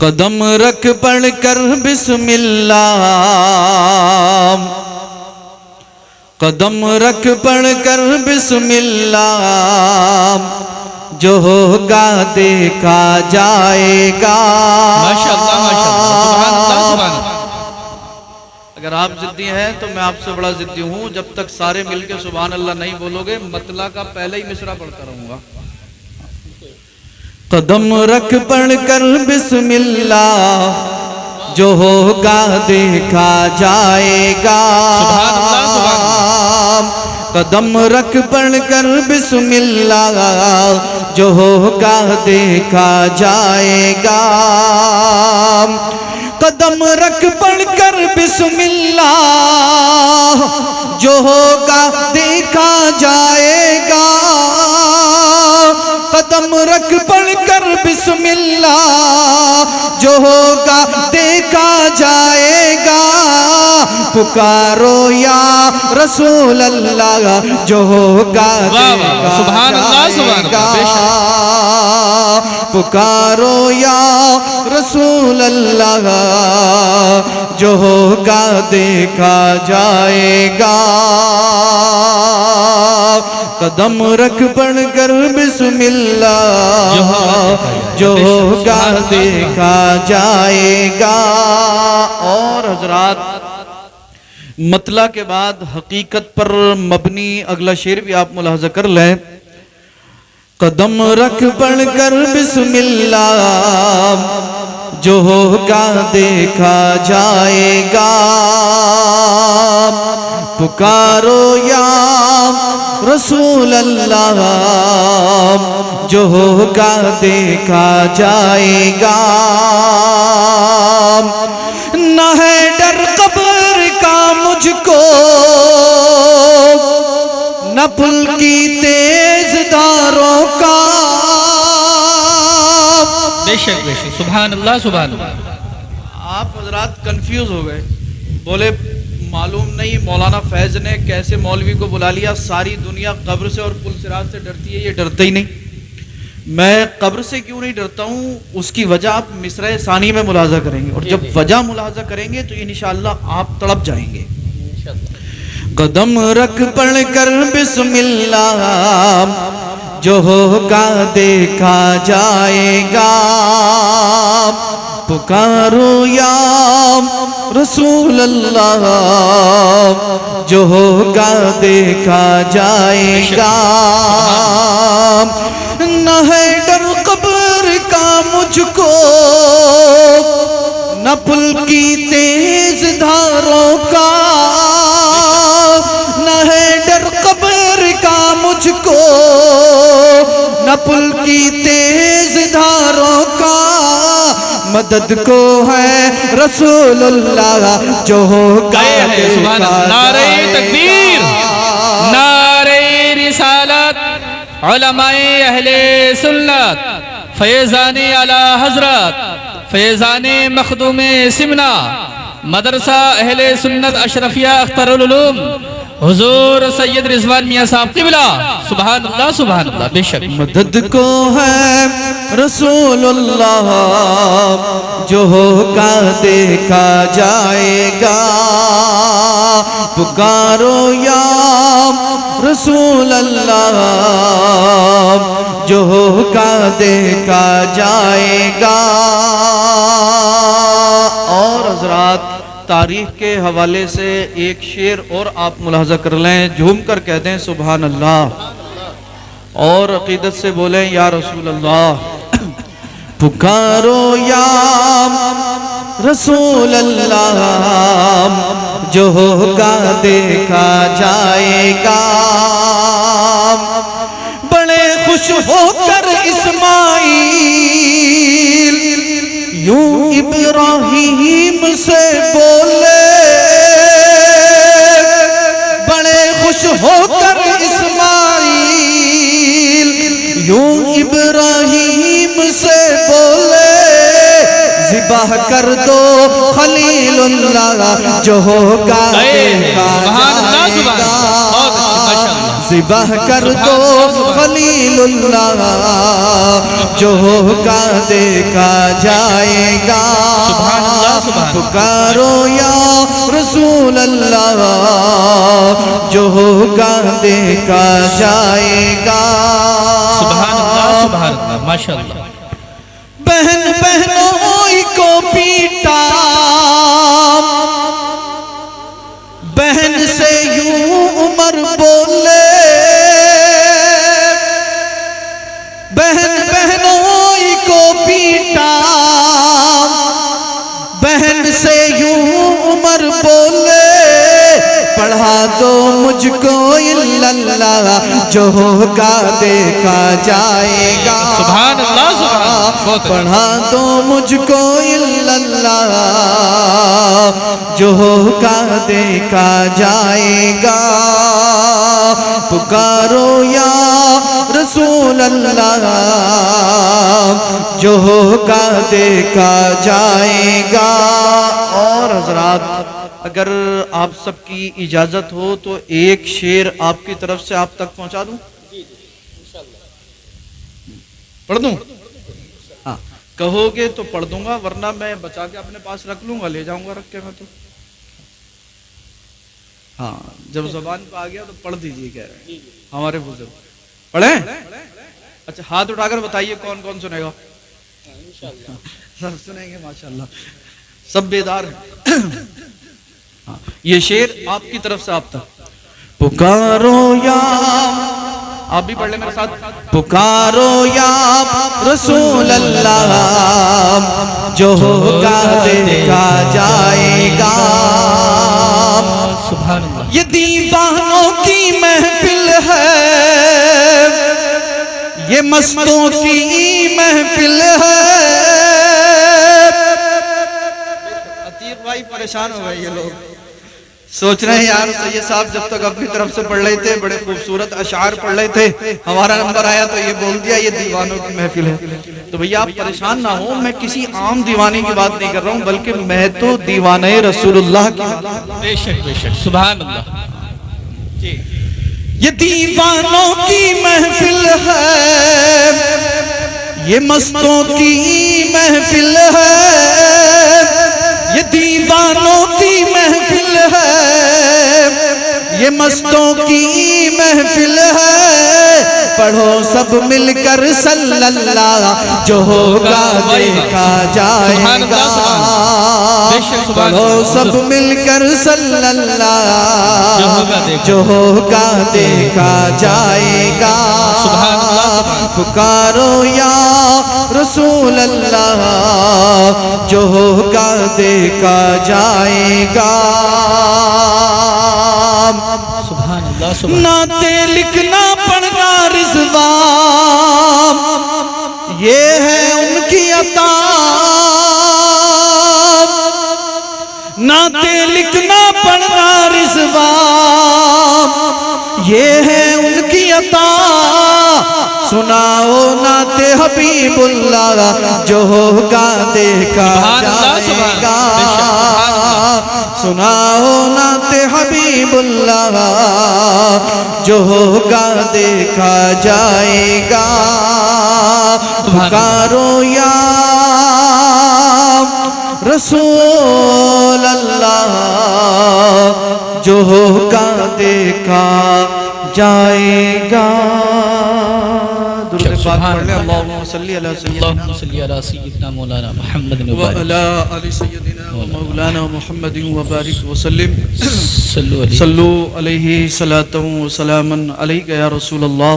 कदम रख पढ़ कर बिस्मिल्लाह, कदम रख पढ़ कर बिस्मिल्लाह, जो होगा देखा जाएगा। माशाअल्लाह माशाअल्लाह, सुभान अल्लाह सुभान अल्लाह। अगर आप जिद्दी हैं तो मैं आपसे बड़ा जिद्दी हूँ। जब तक सारे मिलके सुभान अल्लाह नहीं बोलोगे, मतला का पहले ही मिसरा पढ़ता रहूंगा। कदम रख पढ़ कर बिस्मिल्लाह, जो होगा देखा जाएगा। सुभान अल्लाह सुभान अल्लाह। कदम रख पढ़ कर बिस्मिल्लाह, जो होगा देखा जाएगा। कदम रख पढ़ कर बिस्मिल्लाह, जो होगा देखा जाएगा। कदम रख पढ़ कर बिस्मिल्लाह, जो होगा देखा जाएगा। पुकारो या रसूल अल्लाह, जो होगा देखा सुभान अल्लाह सुभान अल्लाह। पुकारो या रसूल अल्लाह, जो होगा देखा जाएगा। कदम रख पढ़ कर बिस्मिल्लाह, जो होगा देखा जाएगा। और हजरात, मतला के बाद हकीकत पर मबनी अगला शेर भी आप मुलाहजा कर लें। कदम रख पढ़ कर बिस्मिल्लाह, जो होगा देखा जाएगा। पुकारो या रसूल अल्लाह, जो होगा देखा जाएगा। न है डर कब्र का मुझको, न पुल की तेज धारों का। बेशक बेशक, सुभान अल्लाह सुभान अल्लाह। आप हजरात कंफ्यूज हो गए, बोले मालूम नहीं मौलाना फैज ने कैसे मौलवी को बुला लिया। सारी दुनिया कब्र से और पुल सिरात से डरती है, ये डरते ही नहीं। मैं कब्र से क्यों नहीं डरता हूँ, उसकी वजह आप मिसरा सानी में मुलाजा करेंगे, और जब वजह मुलाजा करेंगे तो इंशाअल्लाह आप तड़प जाएंगे। कदम रख पढ़ कर बिस्मिल्लाह, जो होगा देखा जाएगा। पुकारो या रसूल अल्लाह, जो होगा देखा जाएगा। न है डर कब्र का मुझको, न पुल की तेज धारों का। न है डर कब्र का मुझको, न पुल की तेज धारों का। मदद को है रसूलुल्लाह, जो होगा सुभान अल्लाह। नारे तकबीर, नारे रिसालत, उलमाए अहले सुन्नत, फैज़ाने आला हजरत, फैज़ाने मखदूमे सिमना, मदरसा अहले सुन्नत अशरफिया अख्तरुल उलूम, हुजूर सैयद रिजवान मियां साहब क़िबला। सुभान अल्लाह सुभान अल्लाह। बेशक मदद को है रसूलुल्लाह, जो होगा देखा जाएगा। पुकारो या रसूल अल्लाह, जो होगा देखा जाएगा। और हजरात, तारीख के हवाले से एक शेर और आप मुलाहजा कर लें, झूम कर कहते हैं सुभान अल्लाह, और अकीदत से बोलें या रसूल अल्लाह। पुकारो या रसूल अल्लाह, जो होगा देखा जाएगा। बड़े खुश होकर इस्माइल यूं इब्राहीम से बोले। बड़े खुश होकर इस्माइल यूं इब्राहीम से बोले। ज़िबाह कर दो खलीलुल्लाह, जो होगा देखा जाएगा। ज़िबह कर दो खलीलुल्लाह, जो होगा देखा जाएगा। सुभान अल्लाह, सुभान अल्लाह। पुकारो या रसूल अल्लाह, जो होगा देखा जाएगा। सुभान अल्लाह, सुभान अल्लाह, माशाअल्लाह। बहन बहनों को पीटा, बहन से यूं उमर बोले, बहन बहनों को पीटा, बहन से यूं उमर बोले, पढ़ा दो मुझको इल्लल्लाह, जो होगा देखा जाएगा। सुभान अल्लाह, सुभान अल्लाह। पढ़ा दो मुझको इल्लल्लाह, जो होगा देखा जाएगा। पुकारो या रसूल अल्लाह, जो होगा देखा जाएगा। और हजरात, अगर आप सबकी इजाजत हो तो एक शेर आपकी तरफ से आप तक पहुंचा दूं? पढ़ दूं? हाँ, कहोगे तो पढ़ दूंगा, वरना मैं बचा के अपने पास रख लूंगा, ले जाऊंगा रख के मैं तो। हाँ, जब जुबान पे आ गया तो पढ़ दीजिए, कह रहे हैं हमारे बुजुर्ग। पढ़े? अच्छा, हाथ उठाकर बताइए कौन कौन सुनेगा। सब सुनेंगे माशाल्लाह, सब बेदार हैं। हाँ, ये शेर आपकी तरफ से आप तक। पुकारो या, आप भी पढ़ लें मेरे साथ। पुकारो या रसूल अल्लाह, जो होगा देखा जाएगा। सुभान अल्लाह। ये दीवानों की महफिल है, ये मस्तों की महफिल है। अतीक भाई परेशान हो गए, ये लोग सोच रहे हैं यार सैयद साहब जब तक अपनी तरफ से पढ़ रहे थे, बड़े खूबसूरत अशार पढ़ रहे थे, हमारा नंबर आया तो ये बोल दिया ये दीवानों की महफिल है। तो भैया आप परेशान ना हो, मैं किसी आम दीवाने की बात नहीं कर रहा हूँ, बल्कि मैं तो दीवाने रसूलुल्लाह की। बेशक बेशक, सुभान अल्लाह। ये दीवानों की महफिल है, ये मस्तों की महफिल है, ये दीवानों की महफिल है, ये मस्तों की महफिल है। पढ़ो सब मिलकर सल्लल्लाह, जो होगा देखा जाएगा। पढ़ो सब मिलकर सल्लल्लाह, जो होगा देखा जाएगा। पुकारो या रसूल अल्लाह, जो होगा देखा जाएगा। सुभान अल्लाह, सुभान। नाते लिखना पढ़ना रिज़वान, ये है उनकी अता। नाते लिखना पढ़ना रिज़वान, ये है उनकी अता। सुनाओ नाते हबीबुल्लाह, जो होगा देखा जाएगा। सुनाओ नाते हबीबुल्लाह, जो होगा देखा जाएगा। पुकारो या रसूल अल्लाह, जो होगा देखा जाएगा। दुरूद पाक पढ़ ले। अल्लाहुम्मा सल्ली अला सय्यिदना मौलाना मुहम्मद व अला आलि सय्यिदिना व मौलाना मुहम्मदिन व बारिक व सल्लिम। सल्लु अलैहि सलातन व सलामन अलैका या रसूलल्लाह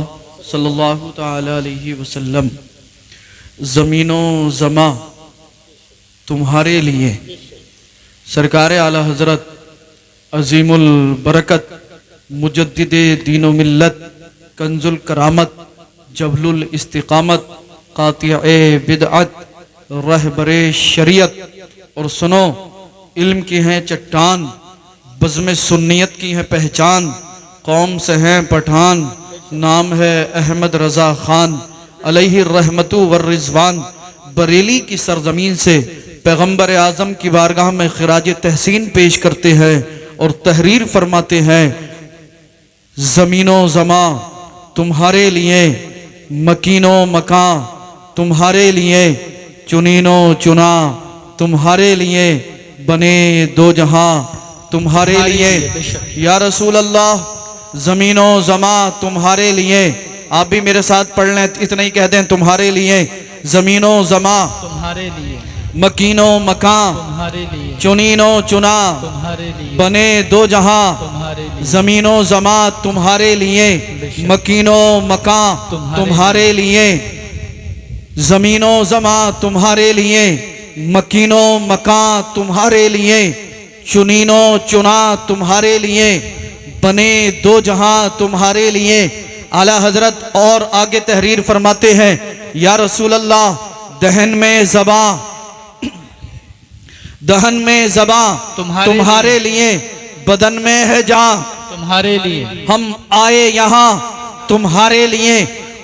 सल्लल्लाहु तआला अलैहि वसल्लम। ज़मीनो ज़मा तुम्हारे लिए सरकार आला हज़रत अज़ीमुल बरकत मुजद्दिदे दीनो मिल्लत कंजुल करामत जबलुल इस्तिकामत कातिए बिदअत रहबरे शरीयत। और सुनो, इल्म की हैं चट्टान, बज़्म सुन्नियत की है पहचान। कौम से हैं पठान, नाम है अहमद रज़ा खान अलैहि रहमतु व रिज़वान। बरेली की सरजमीन से पैगम्बर आज़म की बारगाह में खिराज तहसीन पेश करते हैं और तहरीर फरमाते हैं। ज़मीनो ज़मा तुम्हारे लिए, मकीनो मकां तुम्हारे लिए, चुनीनो चुना तुम्हारे लिए, बने दो जहां तुम्हारे लिए। या रसूल अल्लाह ज़मीनो ज़मा तुम्हारे लिए, आप भी मेरे साथ पढ़ लें, इतना ही कह दें तुम्हारे लिए। ज़मीनो ज़मा तुम्हारे लिए, मकीनो मकां तुम्हारे लिए, चुनीनो चुना तुम्हारे लिए, बने दो जहां तुम्हारे लिए, ज़मीनो ज़मा तुम्हारे लिए, मकीनो मकां तुम्हारे लिए। ज़मीनो ज़मा तुम्हारे लिए, मकीनो मकां तुम्हारे लिए, चुनीनो चुना तुम्हारे लिए, बने दो जहां तुम्हारे लिए। आला हजरत और आगे तहरीर फरमाते हैं, या रसूल अल्लाह दहन में ज़बा, दहन में ज़बा तुम्हारे लिए, बदन में है जान तुम्हारे लिए, हम आए यहाँ तुम्हारे लिए,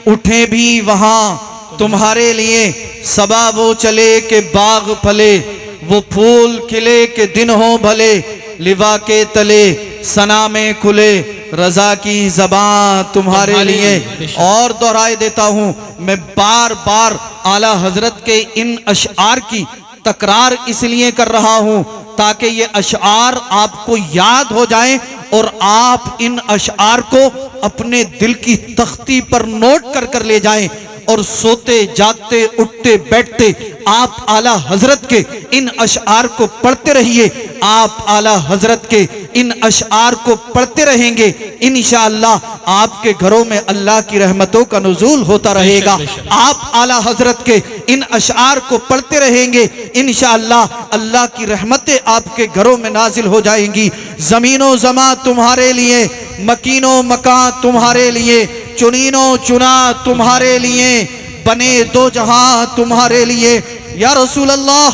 उठे भी वहाँ तुम्हारे लिए। सबा वो चले के बाग फले, वो फूल खिले के दिन हो भले, लिवा के तले सना में खुले, रजा की ज़बां तुम्हारे लिए। और दोहराए देता हूँ, मैं बार बार आला हजरत के इन अशआर की तकरार इसलिए कर रहा हूँ ताकि ये अशआर आपको याद हो जाएं और आप इन अशआर को अपने दिल की तख्ती पर नोट कर कर ले जाएं और सोते जागते उठते बैठते आप आला हजरत के इन अशआर को पढ़ते रहिए। आप आला हजरत के इन अशआर को पढ़ते रहेंगे, इंशाअल्लाह आपके घरों में अल्लाह की रहमतों का नुज़ूल होता रहेगा। आप आला हजरत के इन अशआर को पढ़ते रहेंगे, इंशाअल्लाह अल्लाह की रहमतें आपके घरों में नाजिल हो जाएंगी। ज़मीनो ज़मा तुम्हारे लिए, मकीनो मकां तुम्हारे लिए, चुनीनो चुना तुम्हारे लिए, बने दो जहां तुम्हारे लिए। या रसूल अल्लाह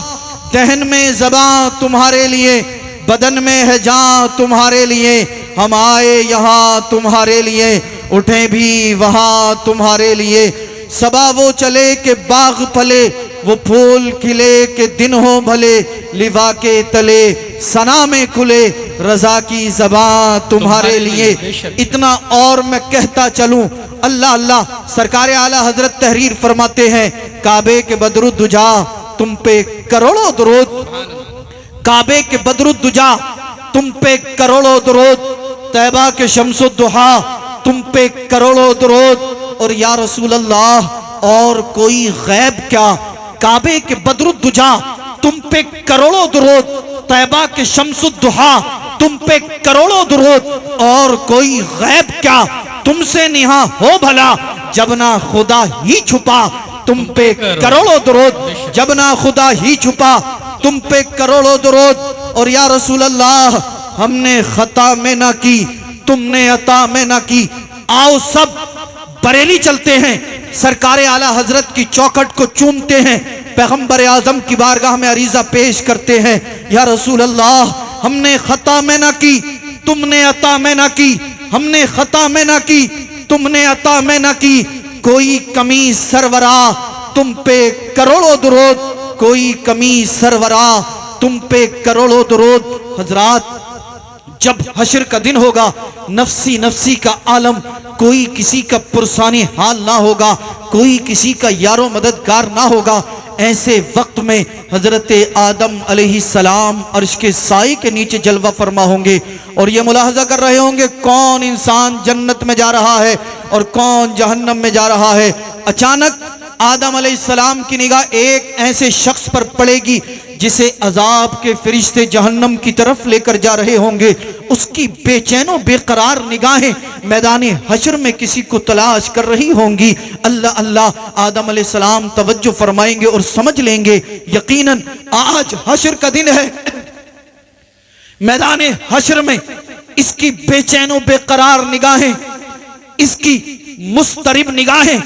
दहन में ज़बां तुम्हारे लिए, बदन में है जान तुम्हारे लिए, हम आए यहाँ तुम्हारे लिए, उठे भी वहाँ तुम्हारे लिए। सबा वो चले के बाग फले, वो फूल खिले के दिन हो भले, लिवा के तले सना में खुले, रजा की ज़बां तुम्हारे लिए। इतना और मैं कहता चलूं, अल्लाह अल्लाह। सरकार आला हजरत तहरीर फरमाते हैं, काबे के बदरुद्दुजा तुम पे करोड़ों दुरूद, काबे के बदरुद्दुजा तुम पे करोड़ों दुरूद, तैबा के शम्सुद्दुहा तुम पे करोड़ों दुरूद। और या रसूल अल्लाह और कोई गैब क्या, काबे के बदरुद्दुजा तुम पे करोड़ों दुरूद, तैबा के शम्सुद्दुहा तुम पे करोड़ों दुरूद, और कोई गैब क्या तुमसे निहा हो भला, जब ना खुदा ही छुपा तुम पे करोड़ों दुरूद, जब ना खुदा ही छुपा तुम पे करोड़ों दुरूद। और या रसूल अल्लाह हमने खता में ना की, तुमने अता में ना की, आओ सब बरेली चलते हैं, सरकार आला हजरत की चौखट को चूमते हैं, पैगंबर आजम की बारगाह में अरीजा पेश करते हैं। या रसूल अल्लाह हमने खता में ना की, तुमने अता में ना की, हमने खता में ना की, तुमने अता में ना की, कोई कमी सरवरा तुम पे करोड़ों दुरूद, कोई कमी सरवरा तुम पे करोड़ों दुरूद। हजरात जब हश्र का दिन होगा, नफसी नफसी का आलम, कोई किसी का पुरसानी हाल ना होगा, कोई किसी का यारो मददगार ना होगा, ऐसे वक्त में हजरत आदम अलैहिस्सलाम अर्श के साए के नीचे जलवा फरमा होंगे और ये मुलाहजा कर रहे होंगे कौन इंसान जन्नत में जा रहा है और कौन जहन्नम में जा रहा है। अचानक आदम अलैहिस्सलाम की निगाह एक ऐसे शख्स पर पड़ेगी जिसे अजाब के फरिश्ते जहन्नम की तरफ लेकर जा रहे होंगे। उसकी बेचैनो बेकरार निगाहें मैदान हश्र में किसी को तलाश कर रही होंगी। अल्लाह अल्लाह आदम अलैहिस्सलाम तवज्जो फरमाएंगे और समझ लेंगे यकीनन आज हश्र का दिन है। मैदान हश्र में इसकी बेचैनो बेकरार निगाहें, इसकी मुस्तरिब निगाहें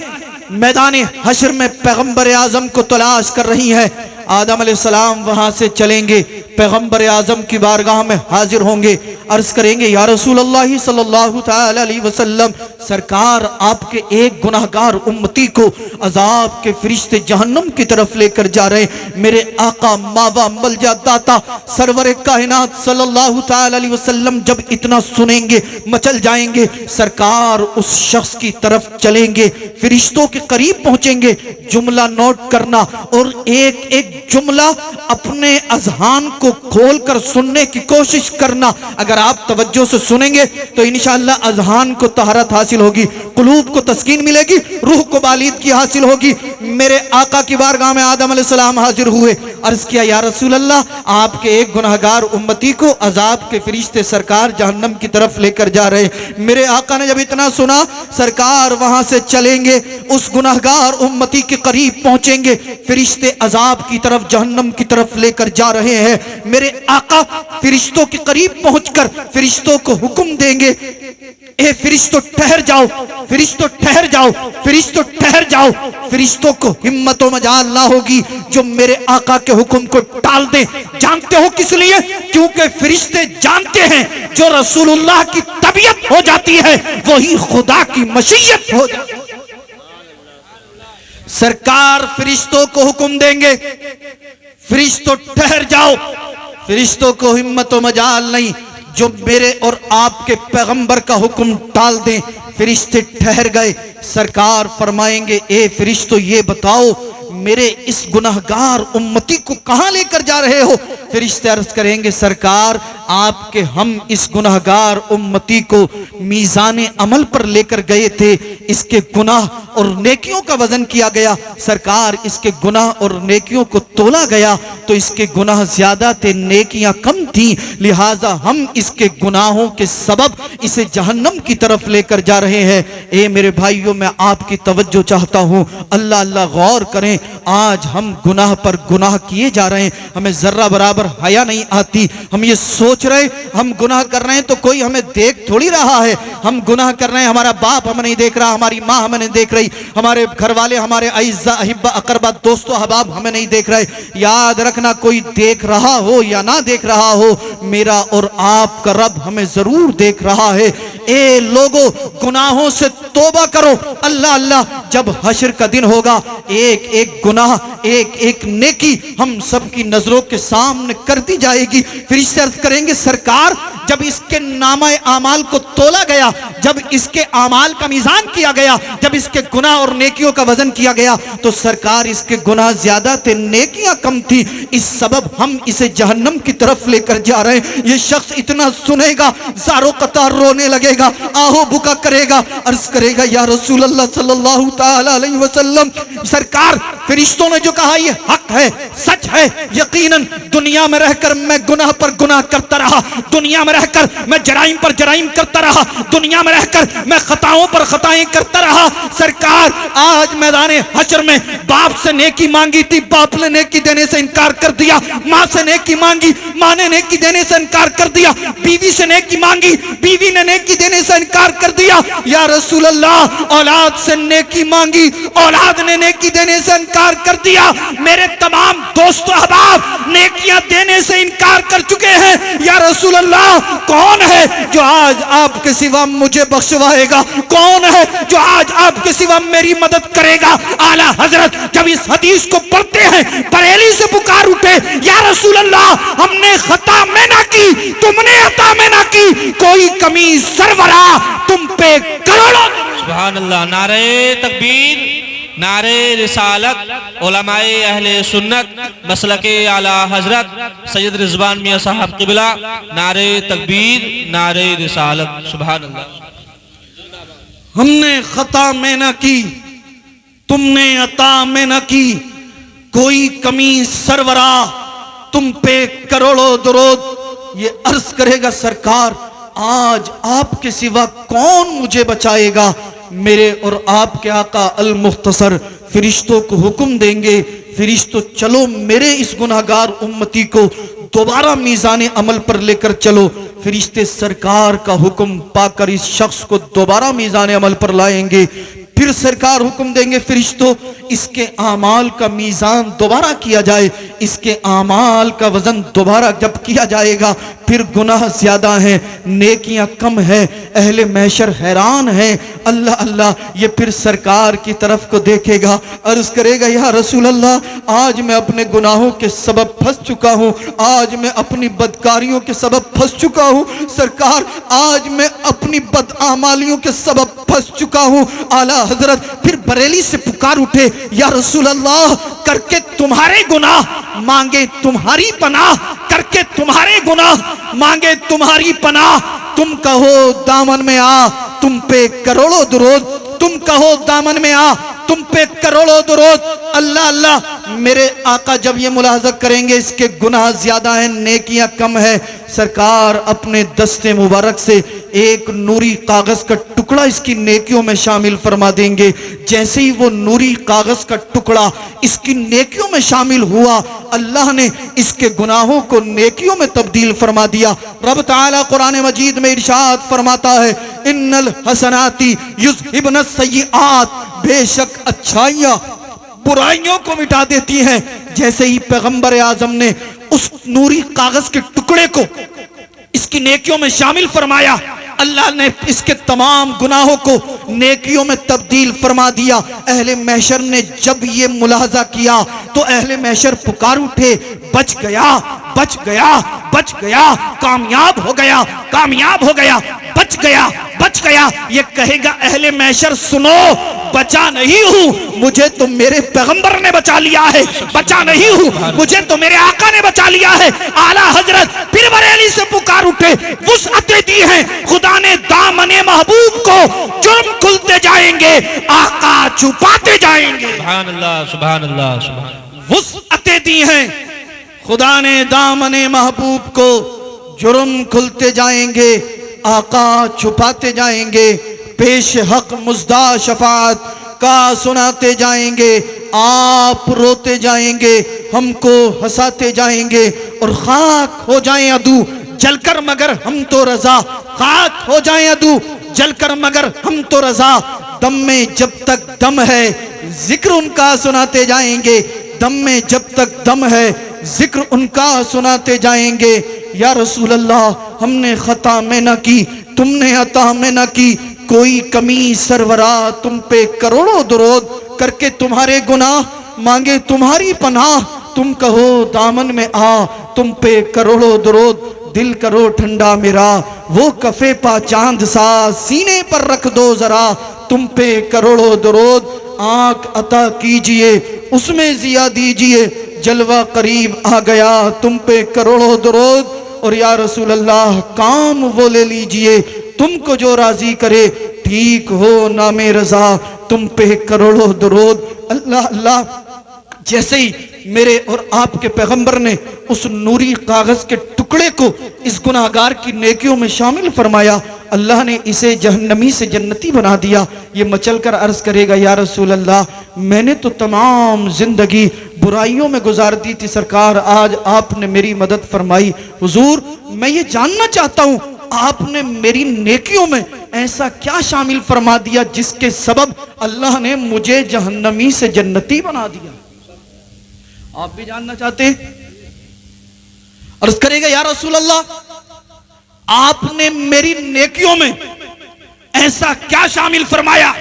मैदान हश्र में पैगंबर आजम को तलाश कर रही है। आदम अलैहिस्सलाम वहां से चलेंगे, पैगंबर आजम की बारगाह में हाजिर होंगे। अर्ज करेंगे या रसूल अल्लाह सल्लल्लाहु तआला अलैहि वसल्लम, सरकार आपके एक गुनाहगार उम्मती को अजाब के फरिश्ते जहन्नम की तरफ लेकर जा रहे हैं। मेरे आका मावा मलजा दाता सरवर कायनात सल्लल्लाहु तआला अलैहि वसल्लम जब इतना सुनेंगे मचल जाएंगे। सरकार उस शख्स की तरफ चलेंगे, फरिश्तों के करीब पहुंचेंगे। जुमला नोट करना और एक एक जुमला अपने अज़हान को खोलकर सुनने की कोशिश करना। अगर आप तवज्जो से सुनेंगे तो इंशाअल्लाह अज़हान को तहरत हासिल होगी, कुलूब को तस्कीन मिलेगी, रूह को बालिदगी हासिल होगी। मेरे आका की बारगाह में आदम अलैहिस्सलाम हाजिर हुए, अर्ज किया या रसूल अल्लाह, आपके एक गुनहगार उम्मती को अजाब के फरिश्ते सरकार जहन्नम की तरफ लेकर जा रहे हैं। मेरे आका ने जब इतना सुना, सरकार वहां से चलेंगे, उस गुनहगार उम्मती के करीब पहुंचेंगे, फरिश्ते अजाब की तरफ जहन्नम की तरफ लेकर जा रहे हैं। मेरे आका फरिश्तों के करीब पहुंचकर फरिश्तों को हुक्म देंगे, ए फरिश्तों ठहर जाओ, फरिश्तों ठहर जाओ, फरिश्तों ठहर जाओ। फरिश्तों को हिम्मत व मजाल ना होगी जो मेरे आका के हुक्म को टाल दें। जानते हो किस लिए? क्योंकि फरिश्ते जानते हैं जो रसूलुल्लाह की तबीयत हो जाती है वही खुदा की मशीयत हो जाती है। सरकार फरिश्तों को हुक्म देंगे, फरिश्तों ठहर जाओ। फरिश्तों को हिम्मत व मजाल नहीं जो मेरे और आपके पैगंबर का हुक्म टाल दें। फरिश्ते ठहर गए। सरकार फरमाएंगे, ए फरिश्तों ये बताओ मेरे इस गुनहगार उम्मती को कहां लेकर जा रहे हो? फरिश्ते अर्ज करेंगे, सरकार आपके हम इस गुनहगार उम्मती को मीज़ान अमल पर लेकर गए थे, इसके गुनाह और नेकियों का वजन किया गया। सरकार इसके गुनाह और नेकियों को तोला गया तो इसके गुनाह ज्यादा थे, नेकियां कम थी, लिहाजा हम इसके गुनाहों के सबब इसे जहन्नम की तरफ लेकर जा रहे हैं। ए मेरे भाइयों, मैं आपकी तवज्जो चाहता हूं, अल्लाह अल्लाह गौर करें। आज हम गुनाह पर गुनाह किए जा रहे हैं, हमें जर्रा बराबर हया नहीं आती। हम ये सोच रहे हम गुनाह कर रहे हैं तो कोई हमें देख थोड़ी रहा है। हम गुनाह कर रहे हैं, हमारा बाप हमें नहीं देख रहा, हमारी माँ हमें नहीं देख रही, हमारे घर वाले, हमारे अइज़्ज़ा अहिब्बा अकरबा दोस्तों अहबाब हमें नहीं देख रहे। याद रखना, कोई देख रहा हो या ना देख रहा हो, मेरा और आपका रब हमें जरूर देख रहा है। ए लोगों, गुनाहों से तौबा करो। अल्लाह अल्लाह, जब हश्र का दिन होगा, एक एक गुनाह, एक एक नेकी हम सब की नजरों के सामने कर दी जाएगी। फरिश्ते अर्ज करेंगे, सरकार जब इसके नामा आमाल को तोला गया, जब इसके आमाल का मीज़ान किया गया, जब इसके गुनाह और नेकियों का वजन किया गया तो सरकार इसके गुनाह ज्यादा थे, नेकियां कम थी, इस सबब हम इसे जहन्नम की तरफ लेकर जा रहे हैं। ये शख्स इतना सुनेगा, ज़ारो कतार रोने लगेगा, आहो बुका करेगा, अर्ज करेगा, या रसूल अल्लाह सल्लल्लाहु तआला अलैहि वसल्लम, सरकार फरिश्तों ने जो कहा ये हक है, सच है। यकीनन दुनिया में रहकर मैं गुनाह पर गुनाह करता रहा, दुनिया में रहकर मैं जराइम पर जराइम करता रहा, दुनिया में रहकर मैं खताओं पर खताएं करता रहा। सरकार आज मैदान हश्र में बाप से नेकी मांगी थी, बाप ने नेकी देने से इनकार कर दिया। माँ से नेकी मांगी, माँ ने नेकी देने से इनकार कर दिया। बीवी से नेकी मांगी, बीवी ने नेकी देने से इनकार कर दिया। या रसूल अल्लाह, औलाद से नेकी मांगी, औलाद ने नेकी देने से इनकार कर दिया। मेरे तमाम दोस्तों अहबाब नेकियां देने से इनकार कर चुके हैं। या रसूल अल्लाह, कौन है जो आज आपके सिवा मुझे बख्शवाएगा? कौन है जो आज आपके सिवा मेरी मदद करेगा? आला हजरत जब इस हदीस को पढ़ते हैं, बरेली से पुकार उठे, या रसूल अल्लाह, हमने खता में ना की, तुमने अता में ना की, कोई कमी सरवरा तुम पे करोड़ों। सुभान अल्लाह। नारे तकबीर, नारे रिसालत, उलमाए अहले सुन्नत, मसलके आला हजरत सैयद रिजवान मियां साहब क़िबला, नारे तकबीर, नारे रिसालत। सुभान अल्लाह। हमने खता में न की, तुमने अता में न की, कोई कमी सरवरा तुम पे करोड़ों दरूद। ये अर्ज करेगा, सरकार आज आपके सिवा कौन मुझे बचाएगा? मेरे और आपके आका अल मुख्तसर फरिश्तों को हुक्म देंगे, फरिश्तों चलो मेरे इस गुनाहगार उम्मती को दोबारा मीज़ान अमल पर लेकर चलो। फरिश्ते सरकार का हुक्म पाकर इस शख्स को दोबारा मीज़ान अमल पर लाएंगे। फिर सरकार हुक्म देंगे, फरिश्तों इसके आमाल का मीज़ान दोबारा किया जाए। इसके आमाल का वजन दोबारा जब किया जाएगा, फिर गुनाह ज्यादा हैं, नेकियां कम है। अहले महशर हैरान है, अल्लाह अल्लाह, ये फिर सरकार की तरफ को देखेगा, अर्ज करेगा या रसूल अल्लाह, आज मैं अपने गुनाहों के सबब फंस चुका हूँ, आज मैं अपनी बदकारियों के सबब फंस चुका हूँ सरकार, आज मैं अपनी बदआमालियों के सबब फंस चुका हूँ। आला हजरत फिर बरेली से पुकार उठे, या रसूल अल्लाह, करके तुम्हारे गुनाह मांगे तुम्हारी पनाह, करके तुम्हारे गुनाह मांगे तुम्हारी पनाह। तुम कहो दामन में आ, तुम पे करोड़ों दुरूद, तुम कहो दामन में आ, तुम पे करोड़ों दुरूद। अल्लाह अल्लाह, मेरे आका जब ये मुलाहजा करेंगे इसके गुनाह ज्यादा हैं, नेकियां कम है, सरकार अपने दस्ते मुबारक से एक नूरी कागज का टुकड़ा इसकी नेकियों में शामिल फरमा देंगे। जैसे ही वो नूरी कागज का टुकड़ा इसकी नेकियों में शामिल हुआ, अल्लाह ने इसके गुनाहों को नेकियों में तब्दील फरमा दिया। रब ताला कुरान मजीद में इरशाद फरमाता है, इन्नल हसनाती युज़हिबन सय्यिआत, बेशक अच्छाइयां बुराइयों को मिटा देती हैं। जैसे ही पैगंबर आजम ने उस नूरी कागज के टुकड़े को इसकी नेकियों में शामिल फरमाया, अल्लाह ने इसके तमाम गुनाहों को नेकियों में तब्दील फरमा दिया। अहले महशर ने जब ये मुलाहजा किया तो अहले महशर पुकार उठे, बच गया, बच गया, बच गया, कामयाब हो गया, कामयाब हो गया, बच गया, बच गया। ये कहेगा अहले महशर, सुनो, बचा नहीं हूं, मुझे तो मेरे पैगंबर ने बचा लिया है, बचा नहीं हूं, मुझे तो मेरे आका ने बचा लिया है। आला हजरत फिर बरेली से पुकार उठे, वुसअतें दी हैं, खुदा ने दामने महबूब को, जुर्म खुलते जाएंगे, आका छुपाते जाएंगे। सुभान अल्लाह, सुभान अल्लाह, सुभान। वुसअतें दी हैं, खुदा ने दामने महबूब को, जुर्म खुलते जाएंगे, आका छुपाते जाएंगे, पेश हक मुज्दा शफात का सुनाते जाएंगे, आप रोते जाएंगे, हमको हंसाते जाएंगे, और खाक हो जाएं अदू जलकर मगर हम तो रजा, खाक हो जाएं अदू जलकर मगर हम तो रजा। दम में जब तक दम है जिक्र उनका सुनाते जाएंगे, दम में जब तक दम है जिक्र उनका सुनाते जाएंगे। या रसूल अल्लाह, हमने खता में न की, तुमने अता में न की कोई कमी, सरवरा तुम पे करोड़ों दुरूद, करके तुम्हारे गुनाह मांगे तुम्हारी पनाह। तुम कहो दामन में आ, तुम पे करोड़ों दुरूद, दिल करो ठंडा मेरा, वो कफे पा चांद सा, सीने पर रख दो जरा, तुम पे करोड़ों दुरूद। आंख अता कीजिए, उसमें जिया दीजिए, जलवा करीब आ गया, तुम पे करोड़ों दुरूद। और या रसूल अल्लाह, काम वो ले लीजिए, तुमको जो राजी करे, ठीक हो नामे रजा, तुम पे करोड़ों दुरूद। अल्लाह अल्लाह, जैसे ही मेरे और आपके पैगंबर ने उस नूरी कागज के टुकड़े को इस गुनाहगार की नेकियों में शामिल फरमाया, अल्लाह ने इसे जहन्नमी से जन्नती बना दिया। ये मचल कर अर्ज करेगा, या रसूल अल्लाह, मैंने तो तमाम जिंदगी बुराइयों में गुजार दी थी सरकार, आज आपने मेरी मदद फरमाई। हुजूर, मैं ये जानना चाहता हूँ, आपने मेरी नेकियों में ऐसा क्या शामिल फरमा दिया जिसके सबब अल्लाह ने मुझे जहन्नमी से जन्नती बना दिया? आप भी जानना चाहते हैं? अर्ज करेगा, या रसूल अल्लाह, आपने मेरी नेकियों में ऐसा क्या शामिल फरमाया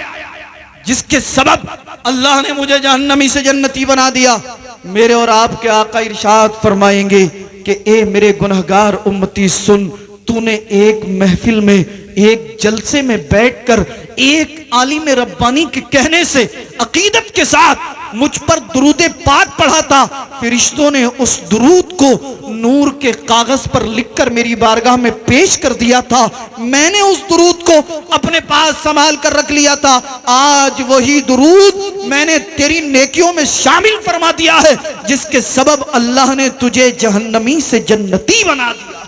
जिसके सबब अल्लाह ने मुझे जहन्नमी से जन्नती बना दिया? मेरे और आपके आका इरशाद फरमाएंगे कि ए मेरे गुनहगार उम्मती, सुन, तूने एक महफिल में, एक जलसे में बैठकर एक आलिम रब्बानी के कहने से अकीदत के साथ मुझ पर दुरूद पाक पढ़ा था। फरिश्तों ने उस दुरूद को नूर के कागज पर लिखकर मेरी बारगाह में पेश कर दिया था। मैंने उस दुरूद को अपने पास संभाल कर रख लिया था। आज वही दुरूद मैंने तेरी नेकियों में शामिल फरमा दिया है, जिसके सबब अल्लाह ने तुझे जहन्नमी से जन्नती बना दिया।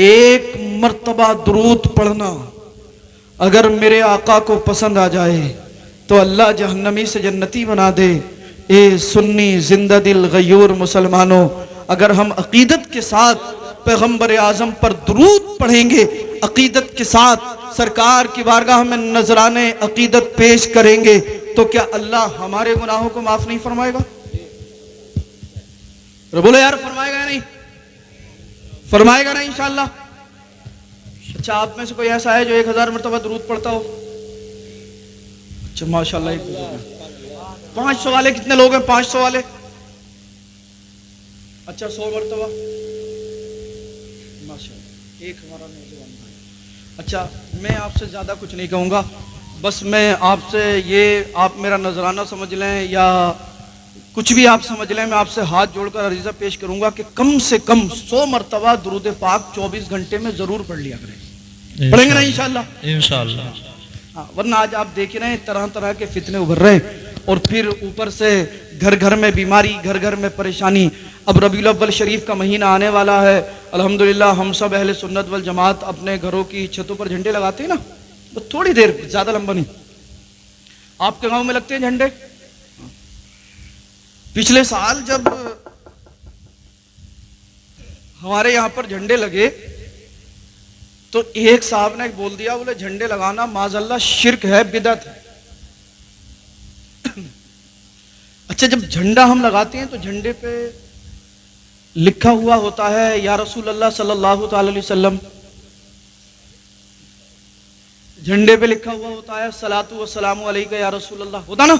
एक मर्तबा दुरूद पढ़ना अगर मेरे आका को पसंद आ जाए तो अल्लाह जहन्नमी से जन्नती बना दे। ए सुन्नी जिंदा दिल गयूर मुसलमानों, अगर हम अकीदत के साथ पैगंबर आजम पर दुरूद पढ़ेंगे, अकीदत के साथ सरकार की बारगाह में नजराने अकीदत पेश करेंगे, तो क्या अल्लाह हमारे गुनाहों को माफ नहीं फरमाएगा? बोलो यार, फरमाएगा या नहीं? फरमाएगा ना इंशाअल्लाह। अच्छा, आप में से कोई ऐसा है जो 1000 मरतबा दुरूद पढ़ता हो? अच्छा माशाल्लाह, 500 वाले कितने लोग हैं? 500 वाले। अच्छा 100 मरतबा, माशाल्लाह, एक हमारा नौजवान भाई। अच्छा, मैं आपसे ज़्यादा कुछ नहीं कहूँगा, बस मैं आपसे ये, आप मेरा नजराना समझ लें या कुछ भी आप समझ लें, मैं आपसे हाथ जोड़कर अरीज़ा पेश करूँगा कि कम से कम 100 मरतबा दुरूद पाक 24 घंटे में ज़रूर पढ़ लिया करें। पढ़ेंगे ना इंशाअल्लाह? इंशाअल्लाह। हाँ, वरना आज आप देख रहे हैं तरह तरह के फितने उभर रहे हैं और फिर ऊपर से घर घर में बीमारी, घर घर में परेशानी। अब रबीउल अव्वल शरीफ का महीना आने वाला है। अल्हम्दुलिल्लाह हम सब अहले सुन्नत वल जमात अपने घरों की छतों पर झंडे लगाते हैं ना, तो थोड़ी देर, ज्यादा लंबा नहीं। आपके गांव में लगते हैं झंडे? पिछले साल जब हमारे यहां पर झंडे लगे तो एक साहब ने बोल दिया, बोले झंडे लगाना माज़अल्लाह शिर्क है, बिदअत है। अच्छा, जब झंडा हम लगाते हैं तो झंडे पे लिखा हुआ होता है या रसूल अल्लाह सल्लल्लाहु अलैहि वसल्लम, झंडे पे लिखा हुआ होता है सलातु व सलामु अलैका या रसूल अल्लाह, होता ना?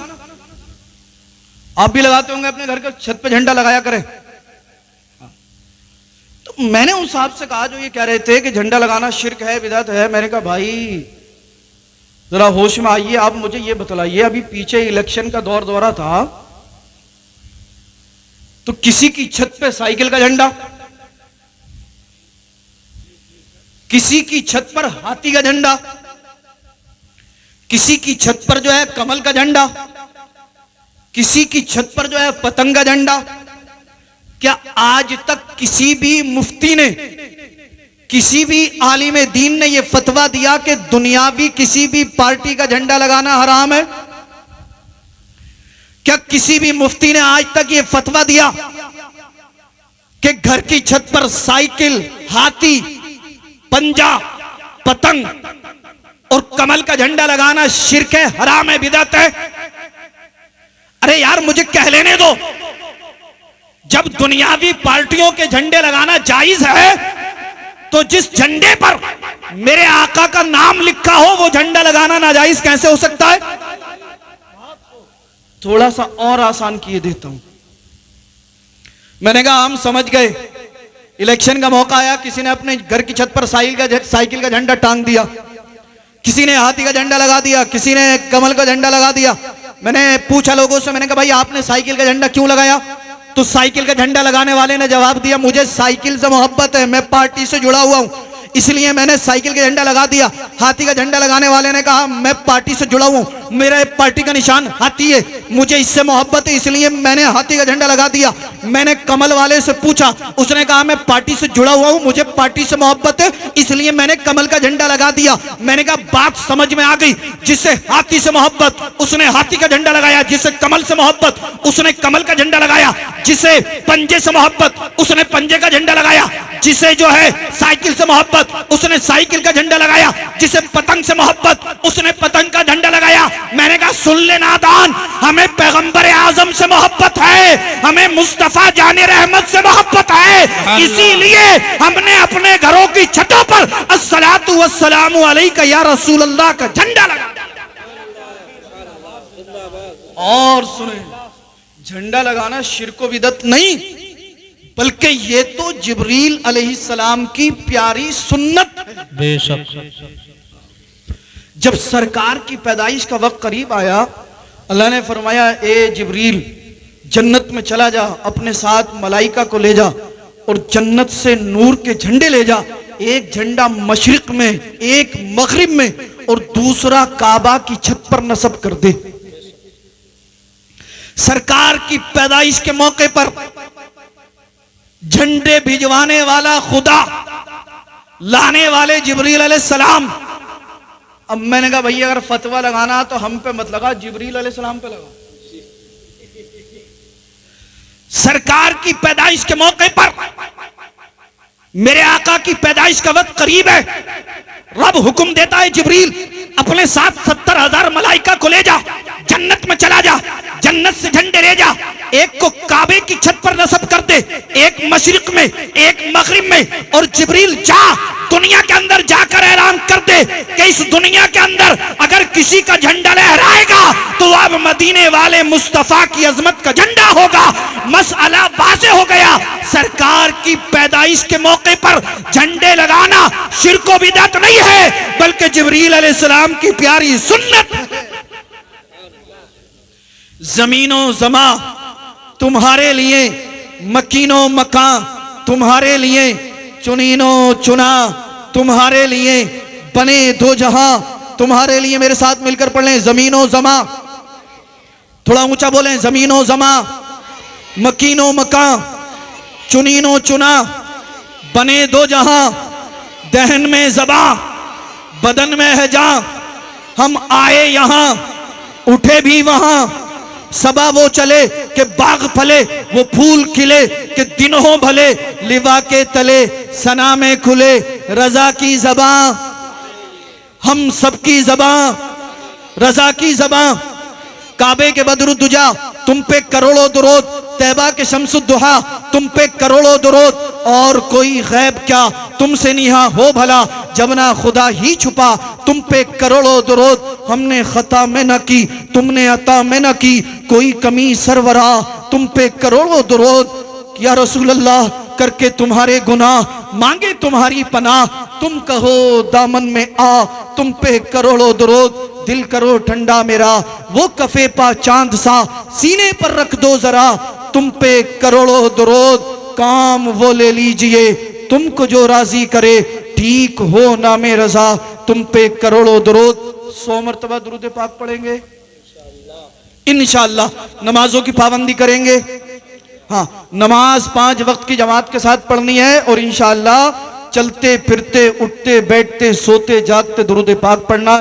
आप भी लगाते होंगे अपने घर के छत पे झंडा लगाया करें। तो मैंने उन साहब से कहा जो ये कह रहे थे कि झंडा लगाना शिर्क है, बिदअत है, मैंने कहा भाई जरा होश में आइए, आप मुझे ये बतलाइए, अभी पीछे इलेक्शन का दौर दौरा था तो किसी की छत पे साइकिल का झंडा, किसी की छत पर हाथी का झंडा, किसी की छत पर जो है कमल का झंडा, किसी की छत पर जो है पतंग का झंडा। क्या आज तक किसी भी मुफ्ती ने, किसी भी आलिम दीन ने यह फतवा दिया कि दुनियावी किसी भी पार्टी का झंडा लगाना हराम है? क्या किसी भी मुफ्ती ने आज तक यह फतवा दिया कि घर की छत पर साइकिल, हाथी, पंजा, पतंग और कमल का झंडा लगाना शिर्क है, हराम है, बिदअत है? अरे यार मुझे कह लेने दो। जब दुनियावी पार्टियों के झंडे लगाना जायज है तो जिस झंडे पर मेरे आका का नाम लिखा हो वो झंडा लगाना नाजायज कैसे हो सकता है? थोड़ा सा और आसान किए देता हूं। मैंने कहा हम समझ गए, इलेक्शन का मौका आया, किसी ने अपने घर की छत पर साइकिल का झंडा टांग दिया, किसी ने हाथी का झंडा लगा दिया, किसी ने कमल का झंडा लगा दिया। मैंने पूछा लोगों से, मैंने कहा भाई आपने साइकिल का झंडा क्यों लगाया? तो साइकिल का झंडा लगाने वाले ने जवाब दिया, मुझे साइकिल से मोहब्बत है, मैं पार्टी से जुड़ा हुआ हूं, इसलिए मैंने साइकिल का झंडा लगा दिया। हाथी का झंडा लगाने वाले ने कहा मैं पार्टी से जुड़ा हूं, मेरा पार्टी का निशान हाथी है, मुझे इससे मोहब्बत है, इसलिए मैंने हाथी का झंडा लगा दिया। मैंने कमल वाले से पूछा, उसने कहा मैं पार्टी से जुड़ा हुआ हूं, मुझे पार्टी से मोहब्बत है, इसलिए मैंने कमल का झंडा लगा दिया। मैंने कहा बात समझ में आ गई, जिसे हाथी से मोहब्बत उसने हाथी का झंडा लगाया, जिसे कमल से मोहब्बत उसने कमल का झंडा लगाया, जिसे पंजे से मोहब्बत उसने पंजे का झंडा लगाया, जिसे जो है साइकिल से मोहब्बत उसने साइकिल का झंडा लगाया, जिसे पतंग से मोहब्बत उसने पतंग का झंडा लगाया। मैंने कहा सुन ले नादान, हमें पैगंबर आजम से मोहब्बत है, हमें मुस्तफा जाने रहमत से मोहब्बत है, इसीलिए हमने अपने घरों की छतों पर अस्सलातु वस्सलामु अलैका या रसूल अल्लाह का झंडा लगा। और सुने, झंडा लगाना शिर्क व बिदअत नहीं, बल्कि ये तो जिब्रील अलैहिस्सलाम की प्यारी सुन्नत है। बेशक जब सरकार की पैदाइश का वक्त करीब आया, अल्लाह ने फरमाया ए जिब्रील जन्नत में चला जा, अपने साथ मलाइका को ले जा और जन्नत से नूर के झंडे ले जा, एक झंडा मशरिक में, एक मगरिब में और दूसरा काबा की छत पर नस्ब कर दे। सरकार की पैदाइश के मौके पर झंडे भिजवाने वाला खुदा, लाने वाले जिब्रील अलैहिस्सलाम। अब मैंने कहा भैया अगर फतवा लगाना तो हम पे मत लगा, जिब्रील अलैहिस्सलाम पे लगा। सरकार की पैदाइश के मौके पर, मेरे आका की पैदाइश का वक्त करीब है, रब हुक्म देता है जिब्रील अपने साथ 70,000 मलाइका को ले जा, जन्नत में चला जा, जन्नत से झंडे ले जा, एक को काबे की छत पर नस्ब कर दे, एक मशरिक में, एक मगरिब में, और जिब्रील जा दुनिया के अंदर जाकर ऐलान कर दे कि इस दुनिया के अंदर अगर किसी का झंडा लहराएगा तो अब मदीने वाले मुस्तफा की अजमत का झंडा होगा। मसला वाज़ेह हो गया। सरकार की पैदाइश के मौके पर झंडे लगाना शिर्क व बिदअत नहीं है, बल्कि जिब्रील अलैहिस्सलाम की प्यारी सुन्नत है। जमीनो जमा तुम्हारे लिए, मकीनो मका तुम्हारे लिए, चुनीनो चुना तुम्हारे लिए, बने दो जहां तुम्हारे लिए। मेरे साथ मिलकर पढ़ लें, जमीनो जमा, थोड़ा ऊंचा बोलें, जमीनो जमा, मकीनो मका, चुनीनो चुना, बने दो जहां, दहन में जबा बदन में है जा। हम आए यहां उठे भी वहां, सबा वो चले कि बाग फले, वो फूल खिले कि दिन हो भले, लिवा के तले सना में खुले रजा की ज़बां, हम सबकी ज़बां रजा की ज़बां। काबे के बदरुद्दुजा तुम पे करोड़ों दुरूद, तैबा के शम्सुद्दुहा तुम पे करोड़ों दुरूद, और कोई गैब क्या तुमसे निहा हो भला, जब ना खुदा ही छुपा तुम पे करोड़ों दुरूद। हमने खता में न की तुमने अता में न की, कोई कमी सरवरा तुम पे करोड़ों दुरूद। या रसूल अल्लाह करके तुम्हारे गुनाह मांगे तुम्हारी पनाह, तुम कहो दामन में आ तुम पे करोड़ों दुरूद। दिल करो ठंडा मेरा वो कफे पा चांद सा, सीने पर रख दो जरा तुम पे करोड़ों दुरूद। काम वो ले लीजिए तुमको जो राजी करे, ठीक हो नामे रजा तुम पे करोड़ों दुरूद। 100 मरतबा दुरूद पाक पढ़ेंगे इंशाअल्लाह। नमाजों की पाबंदी करेंगे, हाँ नमाज 5 वक्त की जमात के साथ पढ़नी है, और इंशाअल्लाह चलते फिरते उठते बैठते सोते जागते दुरूद पाक पढ़ना।